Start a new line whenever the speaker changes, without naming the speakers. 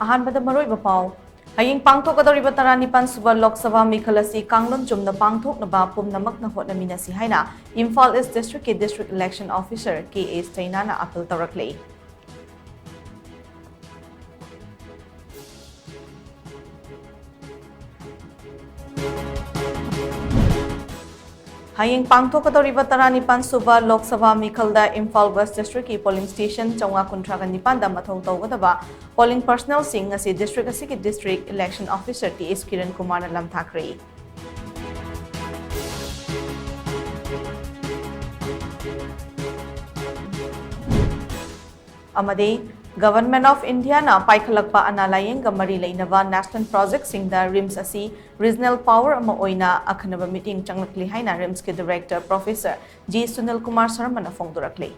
अहानबद मरोई बपाव हयिंग पांगथोकदौरिबा 19 सुबा लोक सभा मिखल असि कांगलोन चुमना पांगथोकनबा पुमनमकना होटनमिनसि हाइना इम्फाल ईस्ट डिस्ट्रिक्ट के district election officer K S Chainana appeal तौरकले। हयिंग पांगथोकदौरिबा 19 सुबा लोक सभा मिखलदा इम्फाल वेस्ट डिस्ट्रिक्ट की पोलिंग स्टेशन 419 दा मथौ तौगदबा पोलिंग पर्सनल सिंह असि डिस्ट्रिक्ट असि की district election officer T S Kiran Kumar लमथाखरे। अमदे गवर्नमेंट ऑफ इंडिया ना पाइखलकपा अनालायंग मरी लेनवा नेशनल प्रोजेक्ट सिंगदा रिम्स असि रीजनल पावर अमा ओइना अखनबा मीटिंग चंगलकली हाइना रिम्स के डायरेक्टर प्रोफेसर जी सुनील कुमार शर्मा फोंदोरकले।